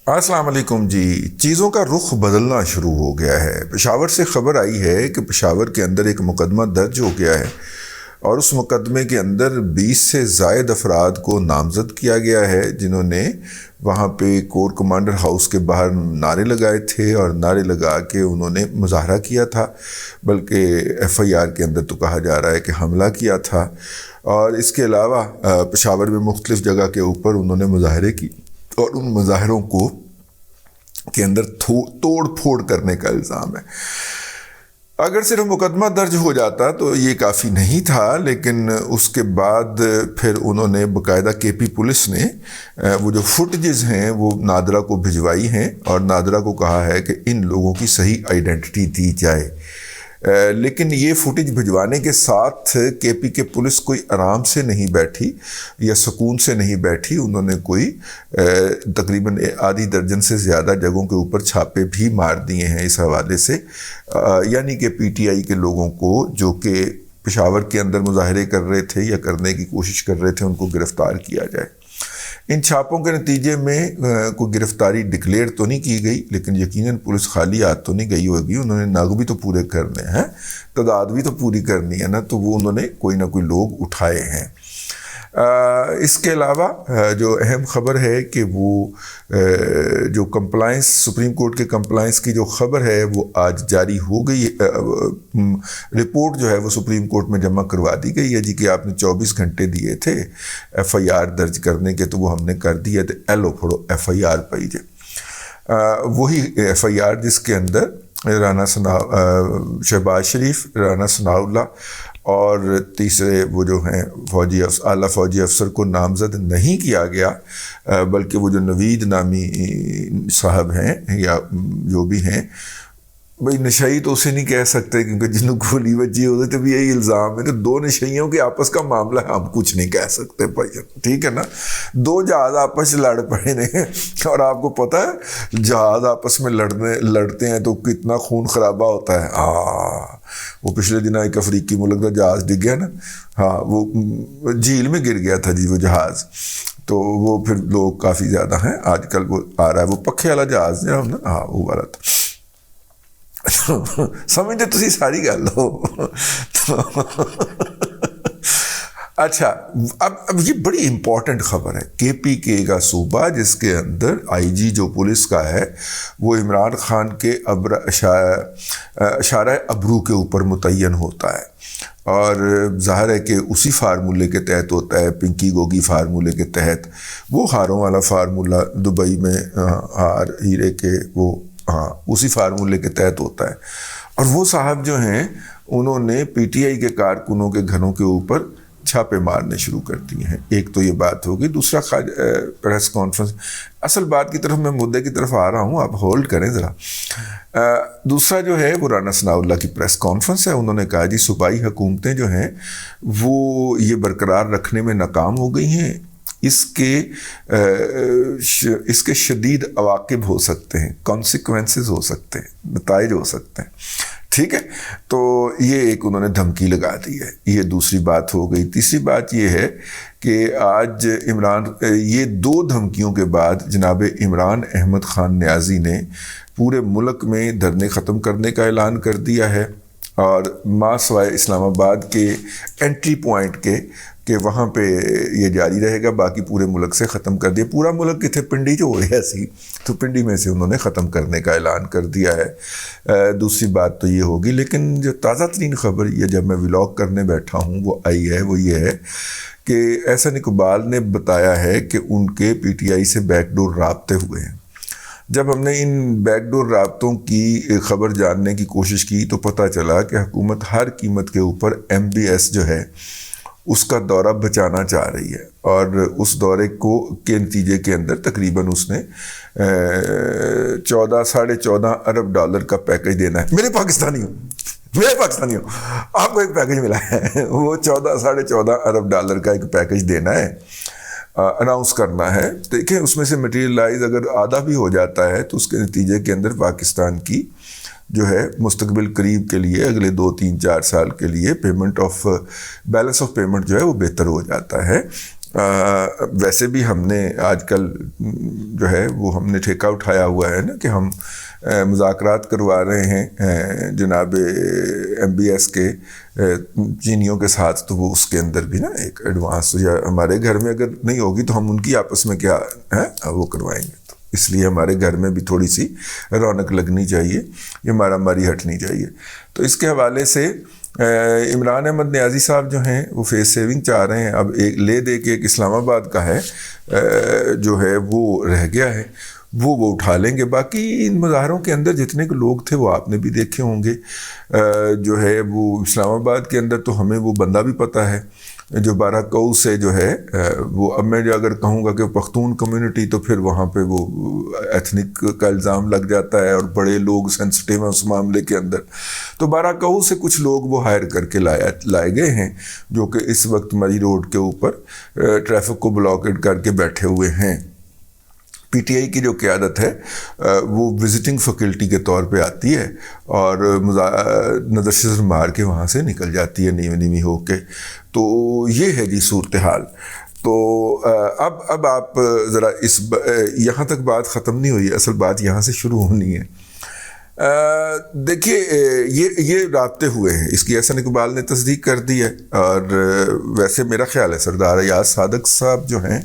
السلام علیکم جی۔ چیزوں کا رخ بدلنا شروع ہو گیا ہے۔ پشاور سے خبر آئی ہے کہ پشاور کے اندر ایک مقدمہ درج ہو گیا ہے اور اس مقدمے کے اندر 20 سے زائد افراد کو نامزد کیا گیا ہے، جنہوں نے وہاں پہ کور کمانڈر ہاؤس کے باہر نعرے لگائے تھے اور نعرے لگا کے انہوں نے مظاہرہ کیا تھا، بلکہ ایف آئی آر کے اندر تو کہا جا رہا ہے کہ حملہ کیا تھا۔ اور اس کے علاوہ پشاور میں مختلف جگہ کے اوپر انہوں نے مظاہرے کی اور ان مظاہروں کے اندر توڑ پھوڑ کرنے کا الزام ہے۔ اگر صرف مقدمہ درج ہو جاتا تو یہ کافی نہیں تھا، لیکن اس کے بعد پھر انہوں نے باقاعدہ کے پی پولیس نے وہ جو فوٹیجز ہیں وہ نادرا کو بھجوائی ہیں اور نادرا کو کہا ہے کہ ان لوگوں کی صحیح آئیڈینٹی دی جائے۔ لیکن یہ فوٹیج بھجوانے کے ساتھ کے پی کے پولیس کوئی آرام سے نہیں بیٹھی یا سکون سے نہیں بیٹھی، انہوں نے کوئی تقریباً آدھی درجن سے زیادہ جگہوں کے اوپر چھاپے بھی مار دیے ہیں اس حوالے سے، یعنی کہ پی ٹی آئی کے لوگوں کو جو کہ پشاور کے اندر مظاہرے کر رہے تھے یا کرنے کی کوشش کر رہے تھے ان کو گرفتار کیا جائے۔ ان چھاپوں کے نتیجے میں کوئی گرفتاری ڈکلیئر تو نہیں کی گئی، لیکن یقیناً پولیس خالی ہاتھ تو نہیں گئی ہوگی، انہوں نے نگ بھی تو پورے کرنے ہیں، تعداد بھی تو پوری کرنی ہے نا، تو وہ انہوں نے کوئی نہ کوئی لوگ اٹھائے ہیں۔ اس کے علاوہ جو اہم خبر ہے کہ وہ جو کمپلائنس سپریم کورٹ کے کمپلائنس کی جو خبر ہے وہ آج جاری ہو گئی، رپورٹ جو ہے وہ سپریم کورٹ میں جمع کروا دی گئی ہے جی، کہ آپ نے 24 گھنٹے دیے تھے ایف آئی آر درج کرنے کے، تو وہ ہم نے کر دیا تو ایلو پھڑو ایف آئی آر پائی جائے۔ وہی ایف آئی آر جس کے اندر شہباز شریف، رانا ثناء اللہ اور تیسرے وہ جو ہیں اعلیٰ فوجی افسر کو نامزد نہیں کیا گیا، بلکہ وہ جو نوید نامی صاحب ہیں یا جو بھی ہیں، بھئی نشئی تو اسے نہیں کہہ سکتے کیونکہ جنہوں گولی وجی ہوتے تو بھی یہی الزام ہے کہ دو نشئیوں کے آپس کا معاملہ ہم کچھ نہیں کہہ سکتے بھائی، ٹھیک ہے نا، دو جہاز آپس لڑ پڑے ہیں اور آپ کو پتہ ہے جہاز آپس میں لڑتے ہیں تو کتنا خون خرابہ ہوتا ہے۔ وہ پچھلے دن ایک افریقی ملک کا جہاز ڈگ گیا نا، وہ جھیل میں گر گیا تھا جی وہ جہاز، تو وہ پھر لوگ کافی زیادہ ہیں، آج کل وہ آ رہا ہے وہ پکھے والا جہاز جو ہے نا، وہ والا تھا، سمجھتے تسی ساری گل ہو۔ اچھا، اب یہ بڑی امپورٹنٹ خبر ہے، کے پی کے کا صوبہ جس کے اندر آئی جی جو پولیس کا ہے وہ عمران خان کے اشارہ ابرو کے اوپر متعین ہوتا ہے، اور ظاہر ہے کہ اسی فارمولے کے تحت ہوتا ہے، پنکی گوگی فارمولے کے تحت، وہ ہاروں والا فارمولہ دبئی میں ہار ہیرے کے وہ اسی فارمولے کے تحت ہوتا ہے، اور وہ صاحب جو ہیں انہوں نے پی ٹی آئی کے کارکنوں کے گھروں کے اوپر چھاپے مارنے شروع کر دیے ہیں۔ ایک تو یہ بات ہوگی، دوسرا پریس کانفرنس، اصل بات کی طرف میں مدعے کی طرف آ رہا ہوں، آپ ہولڈ کریں ذرا۔ دوسرا جو ہے وہ رانا ثناء اللہ کی پریس کانفرنس ہے، انہوں نے کہا جی صوبائی حکومتیں جو ہیں وہ یہ برقرار رکھنے میں ناکام ہو گئی ہیں، اس کے شدید عواقب ہو سکتے ہیں، کانسیکوینسز ہو سکتے ہیں، نتائج ہو سکتے ہیں، ٹھیک ہے۔ تو یہ ایک انہوں نے دھمکی لگا دی ہے، یہ دوسری بات ہو گئی۔ تیسری بات یہ ہے کہ آج یہ دو دھمکیوں کے بعد جناب عمران احمد خان نیازی نے پورے ملک میں دھرنے ختم کرنے کا اعلان کر دیا ہے، اور ماں سوائے اسلام آباد کے انٹری پوائنٹ کے کہ وہاں پہ یہ جاری رہے گا، باقی پورے ملک سے ختم کر دیا۔ پورا ملک کتنے پنڈی جو ہو رہا سی، تو پنڈی میں سے انہوں نے ختم کرنے کا اعلان کر دیا ہے۔ دوسری بات تو یہ ہوگی، لیکن جو تازہ ترین خبر یہ جب میں ولاگ کرنے بیٹھا ہوں وہ آئی ہے، وہ یہ ہے کہ احسن اقبال نے بتایا ہے کہ ان کے پی ٹی آئی سے بیک ڈور رابطے ہوئے ہیں۔ جب ہم نے ان بیک ڈور رابطوں کی خبر جاننے کی کوشش کی تو پتہ چلا کہ حکومت ہر قیمت کے اوپر ایم بی ایس جو ہے اس کا دورہ بچانا چاہ رہی ہے، اور اس دورے کے نتیجے کے اندر تقریباً اس نے 14.5 ارب ڈالر کا پیکج دینا ہے۔ میرے پاکستانی ہوں، آپ کو ایک پیکج ملا ہے، وہ 14.5 ارب ڈالر کا ایک پیکج دینا ہے، اناؤنس کرنا ہے۔ دیکھیں اس میں سے مٹیریلائز اگر آدھا بھی ہو جاتا ہے تو اس کے نتیجے کے اندر پاکستان کی جو ہے مستقبل قریب کے لیے اگلے 2 3 4 سال کے لیے بیلنس آف پیمنٹ جو ہے وہ بہتر ہو جاتا ہے۔ ویسے بھی ہم نے آج کل جو ہے وہ ہم نے ٹھیکہ اٹھایا ہوا ہے نا کہ ہم مذاکرات کروا رہے ہیں جناب MBS کے چینیوں کے ساتھ، تو وہ اس کے اندر بھی نا ایک ایڈوانس، یا ہمارے گھر میں اگر نہیں ہوگی تو ہم ان کی آپس میں کیا ہے وہ کروائیں گے، تو اس لیے ہمارے گھر میں بھی تھوڑی سی رونق لگنی چاہیے، یہ مارا ماری ہٹنی چاہیے۔ تو اس کے حوالے سے عمران احمد نیازی صاحب جو ہیں وہ فیس سیونگ چاہ رہے ہیں، اب ایک لے دے کے ایک اسلام آباد کا ہے جو ہے وہ رہ گیا ہے، وہ اٹھا لیں گے۔ باقی ان مظاہروں کے اندر جتنے کے لوگ تھے وہ آپ نے بھی دیکھے ہوں گے، جو ہے وہ اسلام آباد کے اندر تو ہمیں وہ بندہ بھی پتہ ہے جو 12 کوہ سے جو ہے وہ، اب میں جو اگر کہوں گا کہ پختون کمیونٹی تو پھر وہاں پہ وہ ایتھنک کا الزام لگ جاتا ہے اور بڑے لوگ سینسٹیو ہیں اس معاملے کے اندر، تو 12 کوہ سے کچھ لوگ وہ ہائر کر کے لائے گئے ہیں جو کہ اس وقت مری روڈ کے اوپر ٹریفک کو بلاکڈ کر کے بیٹھے ہوئے ہیں۔ PTI کی جو قیادت ہے وہ وزٹنگ فیکلٹی کے طور پہ آتی ہے اور نظر شزر مار کے وہاں سے نکل جاتی ہے نیمی ہو کے، تو یہ ہے جی صورتحال۔ تو اب آپ ذرا یہاں تک بات ختم نہیں ہوئی، اصل بات یہاں سے شروع ہونی ہے۔ دیکھیے یہ رابطے ہوئے ہیں، اس کی احسن اقبال نے تصدیق کر دی ہے، اور ویسے میرا خیال ہے سردار ایاز صادق صاحب جو ہیں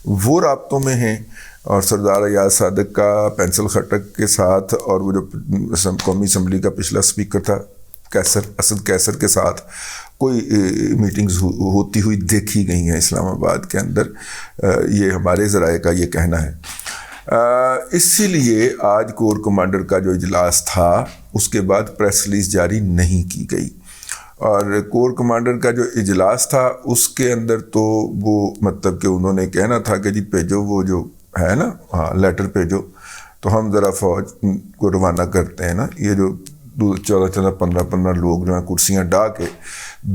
وہ رابطوں میں ہیں، اور سردار ایاز صادق کا پینسل خٹک کے ساتھ اور وہ جو قومی اسمبلی کا پچھلا اسپیکر تھا اسد کیسر کے ساتھ کوئی میٹنگز ہوتی ہوئی دیکھی گئی ہیں اسلام آباد کے اندر، یہ ہمارے ذرائع کا یہ کہنا ہے۔ اسی لیے آج کور کمانڈر کا جو اجلاس تھا اس کے بعد پریس ریلیز جاری نہیں کی گئی، اور کور کمانڈر کا جو اجلاس تھا اس کے اندر تو وہ مطلب کہ انہوں نے کہنا تھا کہ جی بھیجو وہ جو ہے نا، ہاں لیٹر بھیجو تو ہم ذرا فوج کو روانہ کرتے ہیں نا، یہ جو 14 15 لوگ جو ہیں کرسیاں ڈا کے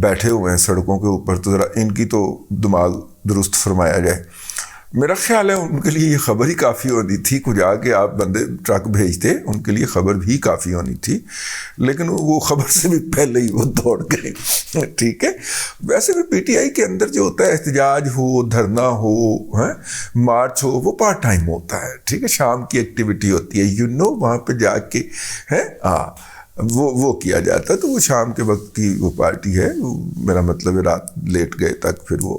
بیٹھے ہوئے ہیں سڑکوں کے اوپر، تو ذرا ان کی تو دماغ درست فرمایا جائے۔ میرا خیال ہے ان کے لیے یہ خبر ہی کافی ہونی تھی، کچھ آ کے آپ بندے ٹرک بھیجتے، ان کے لیے خبر بھی کافی ہونی تھی، لیکن وہ خبر سے بھی پہلے ہی وہ دوڑ گئے۔ ٹھیک ہے، ویسے بھی PTI کے اندر جو ہوتا ہے احتجاج ہو، دھرنا ہو، مارچ ہو، وہ پارٹ ٹائم ہوتا ہے، ٹھیک ہے، شام کی ایکٹیویٹی ہوتی ہے، وہاں پہ جا کے وہ کیا جاتا ہے، تو وہ شام کے وقت کی وہ پارٹی ہے، میرا مطلب ہے رات لیٹ گئے تک پھر وہ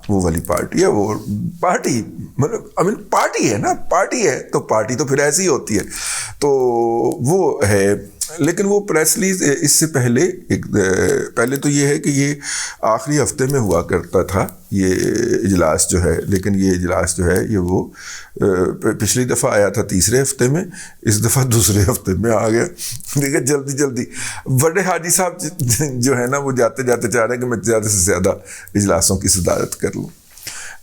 والی پارٹی ہے، وہ پارٹی مطلب پارٹی ہے نا، پارٹی ہے تو پارٹی تو پھر ایسی ہوتی ہے، تو وہ ہے۔ لیکن وہ پریس ریلیز اس سے پہلے تو یہ ہے کہ یہ آخری ہفتے میں ہوا کرتا تھا یہ اجلاس جو ہے، لیکن یہ اجلاس جو ہے یہ وہ پچھلی دفعہ آیا تھا تیسرے ہفتے میں، اس دفعہ دوسرے ہفتے میں آ گیا۔ دیکھیں جلدی بڑے حاجی صاحب جو ہے نا وہ جاتے جاتے چاہ رہے ہیں کہ میں زیادہ سے زیادہ اجلاسوں کی صدارت کر لوں،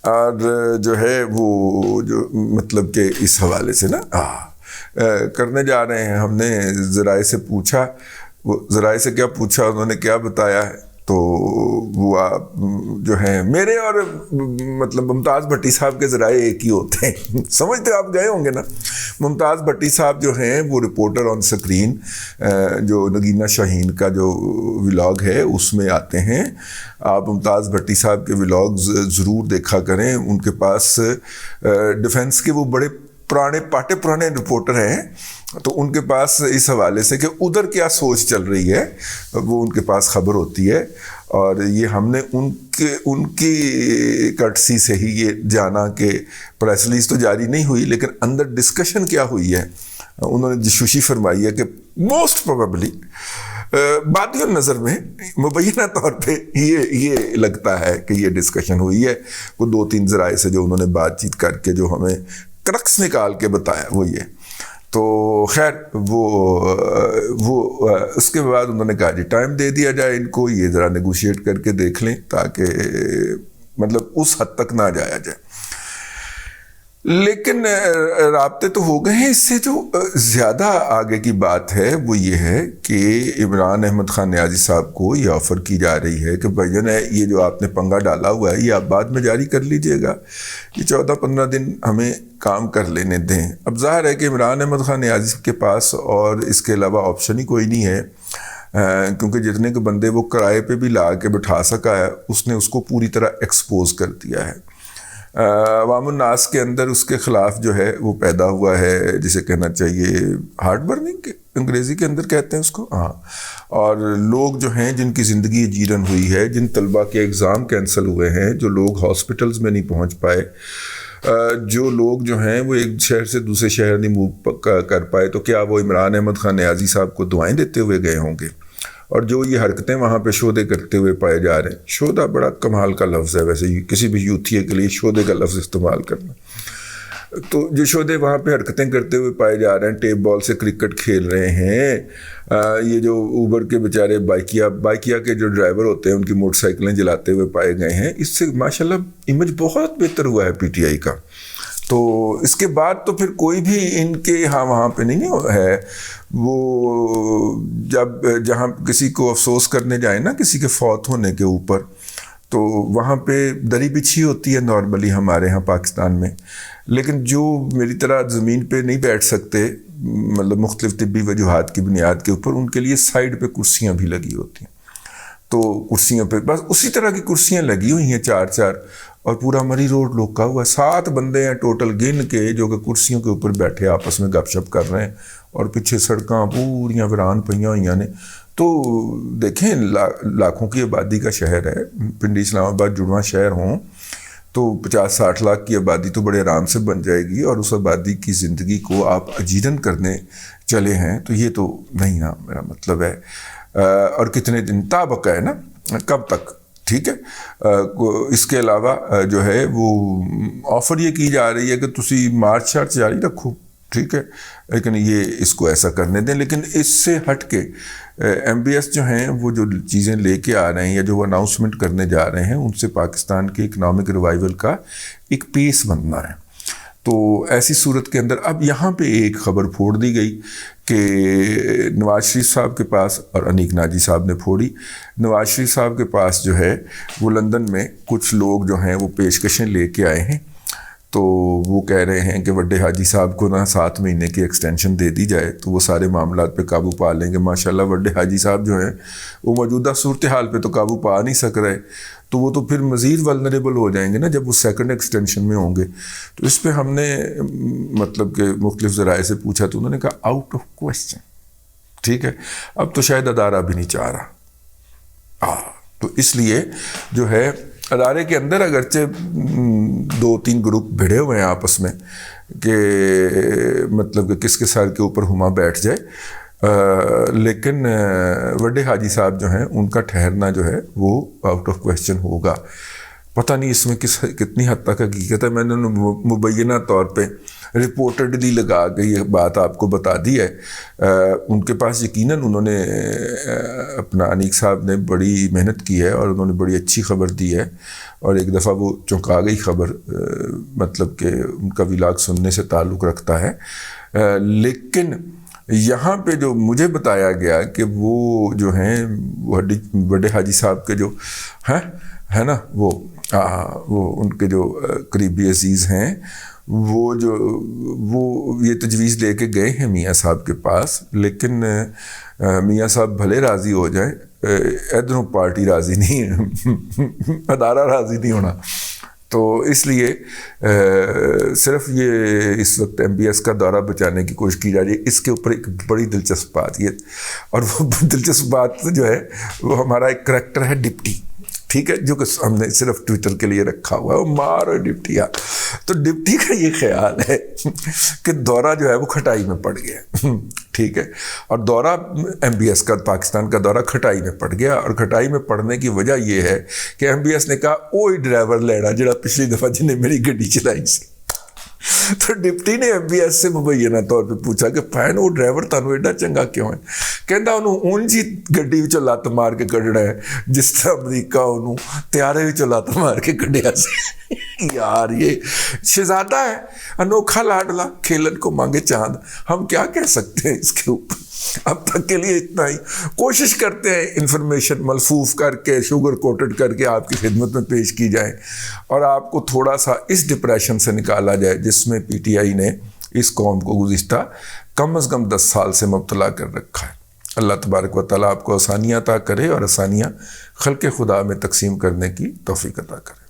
اور جو ہے وہ جو مطلب کہ اس حوالے سے نا کرنے جا رہے ہیں۔ ہم نے ذرائع سے پوچھا، وہ ذرائع سے کیا پوچھا انہوں نے کیا بتایا ہے، تو وہ جو ہیں میرے اور مطلب ممتاز بھٹی صاحب کے ذرائع ایک ہی ہوتے ہیں، سمجھتے آپ گئے ہوں گے نا۔ ممتاز بھٹی صاحب جو ہیں وہ رپورٹر آن سکرین جو نگینہ شاہین کا جو ولاگ ہے اس میں آتے ہیں، آپ ممتاز بھٹی صاحب کے ولاگز ضرور دیکھا کریں، ان کے پاس ڈیفنس کے وہ بڑے پرانے رپورٹر ہیں، تو ان کے پاس اس حوالے سے کہ ادھر کیا سوچ چل رہی ہے وہ ان کے پاس خبر ہوتی ہے، اور یہ ہم نے ان کی کٹسی سے ہی یہ جانا کہ پریس ریلیز تو جاری نہیں ہوئی لیکن اندر ڈسکشن کیا ہوئی ہے، انہوں نے جشوشی فرمائی ہے کہ موسٹ پروبیبلی بادی النظر میں مبینہ طور پہ یہ لگتا ہے کہ یہ ڈسکشن ہوئی ہے، وہ 2-3 ذرائع سے جو انہوں نے بات چیت کر کے جو ہمیں کرکس نکال کے بتایا وہ یہ۔ تو خیر وہ اس کے بعد انہوں نے کہا جی ٹائم دے دیا جائے ان کو، یہ ذرا نیگوشیٹ کر کے دیکھ لیں تاکہ مطلب اس حد تک نہ جایا جائے۔ لیکن رابطے تو ہو گئے ہیں، اس سے جو زیادہ آگے کی بات ہے وہ یہ ہے کہ عمران احمد خان نیازی صاحب کو یہ آفر کی جا رہی ہے کہ بھائیان یہ جو آپ نے پنگا ڈالا ہوا ہے یہ آپ بعد میں جاری کر لیجئے گا، یہ 14-15 دن ہمیں کام کر لینے دیں۔ اب ظاہر ہے کہ عمران احمد خان نیازی کے پاس اور اس کے علاوہ آپشن ہی کوئی نہیں ہے، کیونکہ جتنے کے بندے وہ کرائے پہ بھی لا کے بٹھا سکا ہے اس نے اس کو پوری طرح ایکسپوز کر دیا ہے. عوام الناس کے اندر اس کے خلاف جو ہے وہ پیدا ہوا ہے، جسے کہنا چاہیے ہارٹ برننگ، انگریزی کے اندر کہتے ہیں اس کو. ہاں، اور لوگ جو ہیں جن کی زندگی جیرن ہوئی ہے، جن طلبہ کے اگزام کینسل ہوئے ہیں، جو لوگ ہاسپٹلز میں نہیں پہنچ پائے، جو لوگ جو ہیں وہ ایک شہر سے دوسرے شہر نہیں موو کر پائے، تو کیا وہ عمران احمد خان نیازی صاحب کو دعائیں دیتے ہوئے گئے ہوں گے؟ اور جو یہ حرکتیں وہاں پہ شودے کرتے ہوئے پائے جا رہے ہیں، شودہ بڑا کمال کا لفظ ہے ویسے کسی بھی یوتھیے کے لیے شودے کا لفظ استعمال کرنا. تو جو شودے وہاں پہ حرکتیں کرتے ہوئے پائے جا رہے ہیں، ٹیپ بال سے کرکٹ کھیل رہے ہیں، یہ جو اوبر کے بیچارے بائکیا کے جو ڈرائیور ہوتے ہیں ان کی موٹر سائیکلیں جلاتے ہوئے پائے گئے ہیں، اس سے ماشاءاللہ امیج بہت بہتر ہوا ہے پی ٹی آئی کا. تو اس کے بعد تو پھر کوئی بھی ان کے یہاں وہاں پہ نہیں ہے. وہ جہاں کسی کو افسوس کرنے جائیں نا کسی کے فوت ہونے کے اوپر، تو وہاں پہ دری بچھی ہوتی ہے نارملی ہمارے ہاں پاکستان میں، لیکن جو میری طرح زمین پہ نہیں بیٹھ سکتے، مطلب مختلف طبی وجوہات کی بنیاد کے اوپر، ان کے لیے سائڈ پہ کرسیاں بھی لگی ہوتی ہیں. تو کرسیوں پہ بس اسی طرح کی کرسیاں لگی ہوئی ہیں 4 اور پورا مری روڈ لوکا ہوا ہے. 7 بندے ہیں ٹوٹل گن کے جو کہ کرسیوں کے اوپر بیٹھے آپس میں گپ شپ کر رہے ہیں، اور پیچھے سڑکاں پوریاں ویران پئیاں ہوئیاں نے. تو دیکھیں لاکھوں کی آبادی کا شہر ہے، پنڈی اسلام آباد جڑواں شہر ہوں تو 50-60 لاکھ کی آبادی تو بڑے آرام سے بن جائے گی، اور اس آبادی کی زندگی کو آپ اجیرن کرنے چلے ہیں تو یہ تو نہیں نا میرا مطلب ہے. اور کتنے دن تابق ہے نا، کب تک؟ ٹھیک ہے. اس کے علاوہ جو ہے وہ آفر یہ کی جا رہی ہے کہ تسی مارچ شارچ جاری رکھو، ٹھیک ہے، لیکن یہ اس کو ایسا کرنے دیں. لیکن اس سے ہٹ کے ایم بی ایس جو ہیں وہ جو چیزیں لے کے آ رہے ہیں یا جو وہ اناؤنسمنٹ کرنے جا رہے ہیں، ان سے پاکستان کے اکنامک ریوائول کا ایک پیس بننا ہے. تو ایسی صورت کے اندر اب یہاں پہ ایک خبر پھوڑ دی گئی کہ نواز شریف صاحب کے پاس، اور انیک ناجی صاحب نے پھوڑی، نواز شریف صاحب کے پاس جو ہے وہ لندن میں کچھ لوگ جو ہیں وہ پیشکشیں لے کے آئے ہیں. تو وہ کہہ رہے ہیں کہ وڈے حاجی صاحب کو نا 7 مہینے کی ایکسٹینشن دے دی جائے تو وہ سارے معاملات پہ قابو پا لیں گے. ماشاءاللہ وڈے حاجی صاحب جو ہیں وہ موجودہ صورتحال پہ تو قابو پا نہیں سک رہے، تو وہ تو پھر مزید ولنریبل ہو جائیں گے نا جب وہ سیکنڈ ایکسٹینشن میں ہوں گے. تو اس پہ ہم نے مطلب کہ مختلف ذرائع سے پوچھا تو انہوں نے کہا آؤٹ آف کویسچن. ٹھیک ہے، اب تو شاید ادارہ بھی نہیں چاہ رہا. تو اس لیے جو ہے ادارے کے اندر اگرچہ 2-3 گروپ بھیڑے ہوئے ہیں آپس میں کہ مطلب کہ کس کے سر کے اوپر ہما بیٹھ جائے، لیکن وڈے حاجی صاحب جو ہیں ان کا ٹھہرنا جو ہے وہ آؤٹ آف کویسچن ہوگا. پتہ نہیں اس میں کتنی حد تک حقیقت ہے. میں نے مبینہ طور پہ رپورٹڈلی لگا کے یہ بات آپ کو بتا دی ہے. ان کے پاس یقیناً انہوں نے اپنا انیک صاحب نے بڑی محنت کی ہے اور انہوں نے بڑی اچھی خبر دی ہے، اور ایک دفعہ وہ چونکا گئی خبر، مطلب کہ ان کا ولاگ سننے سے تعلق رکھتا ہے. لیکن یہاں پہ جو مجھے بتایا گیا کہ وہ جو ہیں بڑے حاجی صاحب کے جو ہیں ہے نا وہ ان کے جو قریبی عزیز ہیں، وہ یہ تجویز لے کے گئے ہیں میاں صاحب کے پاس، لیکن میاں صاحب بھلے راضی ہو جائیں، ادھروں پارٹی راضی نہیں ہے، ادارہ راضی نہیں ہونا. تو اس لیے صرف یہ اس وقت ایم بی ایس کا دورہ بچانے کی کوشش کی جا رہی ہے. اس کے اوپر ایک بڑی دلچسپ بات یہ، اور وہ دلچسپ بات جو ہے وہ ہمارا ایک کریکٹر ہے ڈپٹی، ٹھیک ہے، جو کہ ہم نے صرف ٹویٹر کے لیے رکھا ہوا ہے، وہ مارو ڈپٹیا. تو ڈپٹی کا یہ خیال ہے کہ دورہ جو ہے وہ کھٹائی میں پڑ گیا، ٹھیک ہے، اور دورہ ایم بی ایس کا پاکستان کا دورہ کھٹائی میں پڑ گیا. اور کھٹائی میں پڑنے کی وجہ یہ ہے کہ ایم بی ایس نے کہا اوہی ڈرائیور لینا جڑا پچھلی دفعہ جنہیں میری گڈی چلائی سی. تو ڈپٹی نے ایم بی ایس سے مبینہ طور پہ پوچھا کہ فین وہ ڈرائیور تانوں ایڈا چنگا کیوں ہے؟ کہندا انہوں اون جی گڈی وچوں لت مار کے کڈنا ہے جس طرح امریکہ انہوں تیارے وچوں لت مار کے کڈیا سی. یار یہ شہزادہ ہے، انوکھا لاڈلا، کھیلن کو مانگے چاند. ہم کیا کہہ سکتے ہیں اس کے اوپر؟ اب تک کے لیے اتنا ہی. کوشش کرتے ہیں انفارمیشن ملفوف کر کے، شوگر کوٹڈ کر کے آپ کی خدمت میں پیش کی جائے اور آپ کو تھوڑا سا اس ڈپریشن سے نکالا جائے جس میں پی ٹی آئی نے اس قوم کو گزشتہ کم از کم 10 سال سے مبتلا کر رکھا ہے. اللہ تبارک و تعالیٰ آپ کو آسانیاں عطا کرے اور آسانیاں خلق خدا میں تقسیم کرنے کی توفیق عطا کرے۔